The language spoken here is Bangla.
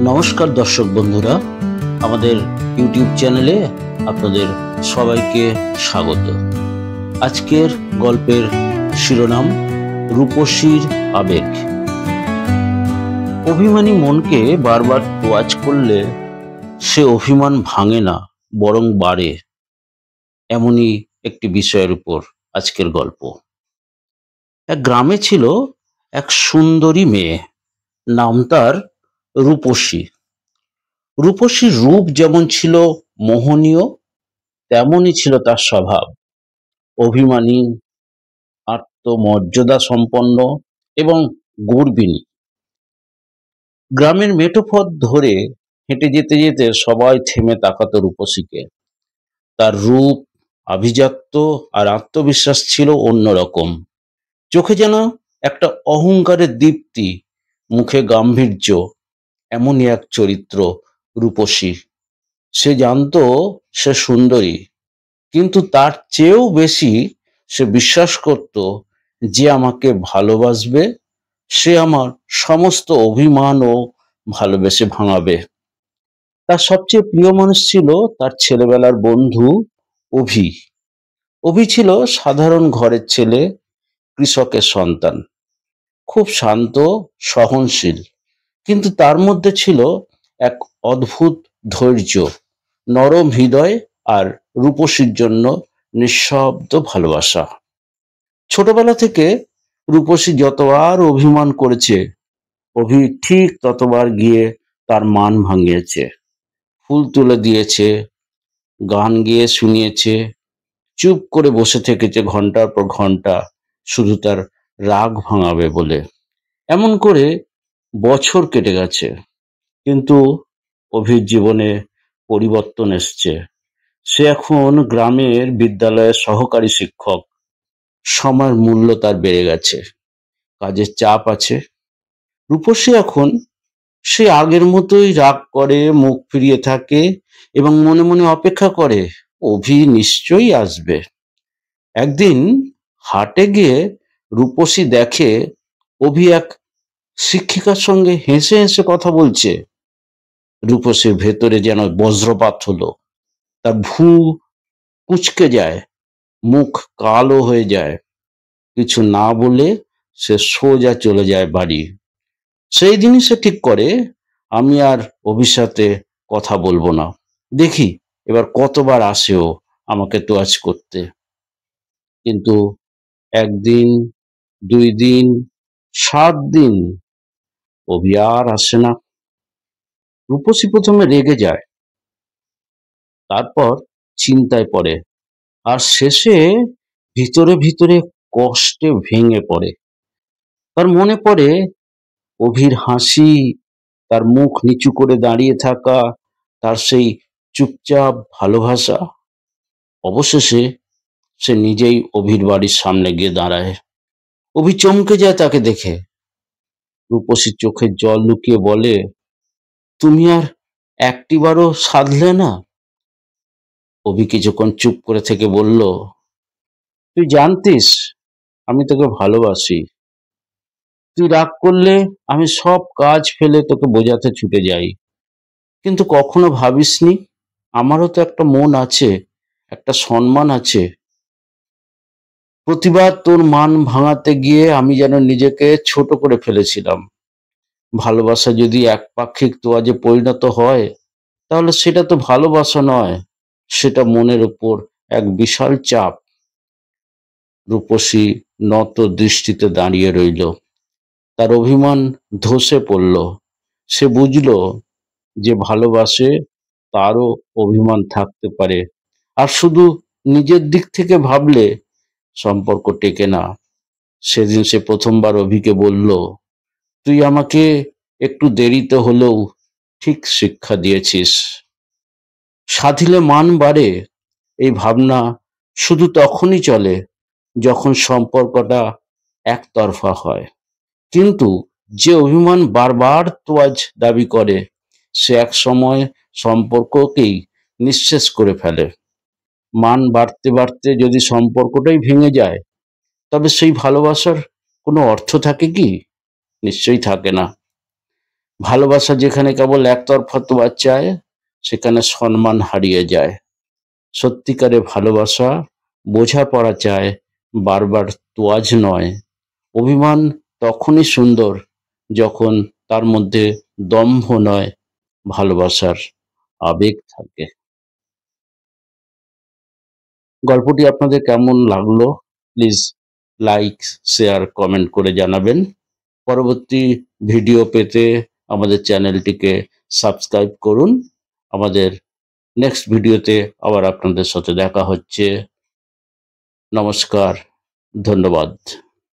নমস্কার দর্শক বন্ধুরা, আমাদের ইউটিউব চ্যানেলে আপনাদের সবাইকে স্বাগত। আজকের গল্পের শিরোনাম রূপসীর আবেগ। অভিমানী মনকে বারবার তোয়াজ করলে সে অভিমান ভাঙে না, বরং বাড়ে। এমনই একটি বিষয়ের উপর আজকের গল্প। এক গ্রামে ছিল এক সুন্দরী মেয়ে, নাম তার রূপসী। রূপসীর রূপ যেমন ছিল মোহনীয়, তেমনই ছিল তার স্বভাব। অভিমানী, আত্মমর্যাদা সম্পন্ন এবং গর্বিণী। গ্রামের মেঠো পথ ধরে হেঁটে যেতে যেতে সবাই থেমে তাকাতো রূপসীকে। তার রূপ, আভিজাত্য আর আত্মবিশ্বাস ছিল অন্যরকম। চোখে যেন একটা অহংকারের দীপ্তি, মুখে গাম্ভীর্য। এমনই এক চরিত্র রূপসী। সে জানতো সে সুন্দরী, কিন্তু তার চেয়েও বেশি সে বিশ্বাস করত যে আমাকে ভালোবাসবে, সে আমার সমস্ত অভিমানও ভালোবেসে ভাঙাবে। তার সবচেয়ে প্রিয় মানুষ ছিল তার ছেলেবেলার বন্ধু অভি। অভি ছিল সাধারণ ঘরের ছেলে, কৃষকের সন্তান। খুব শান্ত, সহনশীল, কিন্তু তার মধ্যে ছিল এক অদ্ভুত ধৈর্য, নরম হৃদয় আর রূপসীর জন্য নিঃশব্দ ভালোবাসা। ছোটবেলা থেকে রূপসী যতবার অভিমান করেছে, অভি ঠিক ততবার গিয়ে তার মান ভাঙিয়েছে। ফুল তুলে দিয়েছে, গান গেয়ে শুনিয়েছে, চুপ করে বসে থেকেছে ঘন্টার পর ঘন্টা, শুধু তার রাগ ভাঙাবে বলে। এমন করে বছর কেটে গেছে, কিন্তু অভির জীবনে পরিবর্তন এসছে। সে এখন গ্রামের বিদ্যালয়ের সহকারী শিক্ষক। সময়ের মূল্য তার বেড়ে গেছে, কাজের চাপ আছে। রূপসী এখন সে আগের মতোই রাগ করে, মুখ ফিরিয়ে থাকে এবং মনে মনে অপেক্ষা করে অভি নিশ্চয়ই আসবে। একদিন হাটে গিয়ে রূপসী দেখে অভি এক শিক্ষিকার সঙ্গে হেসে হেসে কথা বলছে। রূপসীর ভেতরে যেন বজ্রপাত হলো। তার ভ্রু কুঁচকে যায়, মুখ কালো হয়ে যায়। কিছু না বলে সে সোজা চলে যায় বাড়ি। সেই দিনই সে ঠিক করে, আমি আর অভির সাথে কথা বলবো না। দেখি এবার কতবার আসে ও আমাকে তোয়াজ করতে। কিন্তু একদিন, 2 দিন, 7 দিন অভি আর আসে না। রূপসী প্রথমে রেগে যায়, তারপর চিন্তায় পড়ে, আর শেষে ভিতরে ভিতরে কষ্টে ভেঙে পড়ে। তার মনে পড়ে অভির হাসি, তার মুখ নিচু করে দাঁড়িয়ে থাকা, তার সেই চুপচাপ ভালোবাসা। অবশেষে সে নিজেই অভির বাড়ির সামনে গিয়ে দাঁড়ায়। অভি চমকে যায় তাকে দেখে। রূপসী চোখের জল লুকিয়ে বলে, তুমি আর একটিবারও সাধলে না? অভি কিছুক্ষণ চুপ করে থেকে বলল, তুই জানতিস আমি তোকে ভালোবাসি। তুই রাগ করলে আমি সব কাজ ফেলে তোকে বোঝাতে ছুটে যাই, কিন্তু কখনো ভাবিসনি আমারও তো একটা মন আছে, একটা সম্মান আছে। প্রতিবার তোর মান ভাঙাতে গিয়ে আমি যেন নিজেকে ছোট করে ফেলেছিলাম। ভালোবাসা যদি একপাক্ষিক তোয়াজে পরিণত হয়, তাহলে সেটা তো ভালোবাসা নয়, সেটা মনের উপর এক বিশাল চাপ। রূপসী নত দৃষ্টিতে দাঁড়িয়ে রইল। তার অভিমান ধসে পড়ল। সে বুঝল যে ভালোবাসে তারও অভিমান থাকতে পারে, আর শুধু নিজের দিক থেকে ভাবলে সম্পর্ক টেকে না। সেদিন সে প্রথমবার অভিকে বলল, তুই আমাকে একটু দেরিতে হলেও ঠিক শিক্ষা দিয়েছিস। সাধিলে মান বাড়ে, এই ভাবনা শুধু তখনই চলে যখন সম্পর্কটা একতরফা হয়। কিন্তু যে অভিমান বারবার তোয়াজ দাবি করে, সে এক সময় সম্পর্ককেই নিঃশেষ করে ফেলে। মান বাড়তে বাড়তে যদি সম্পর্কটাই ভেঙে যায়, তবে সেই ভালোবাসার কোনো অর্থ থাকে কি? নিশ্চয়ই থাকে না। ভালোবাসা যেখানে কেবল একতরফা তোয়া চায়, সেখানে সম্মান হারিয়ে যায়। সত্যিকারে ভালোবাসা বোঝাপড়া চায়, বারবার তোয়াজ নয়। অভিমান তখনই সুন্দর যখন তার মধ্যে দম্ভ নয়, ভালোবাসার আবেগ থাকে। গল্পটি আপনাদের কেমন লাগলো প্লিজ লাইক, শেয়ার, কমেন্ট করে জানাবেন। পরবর্তী ভিডিও পেতে আমাদের চ্যানেলটিকে সাবস্ক্রাইব করুন। আমাদের নেক্সট ভিডিওতে আবার আপনাদের সাথে দেখা হচ্ছে। নমস্কার, ধন্যবাদ।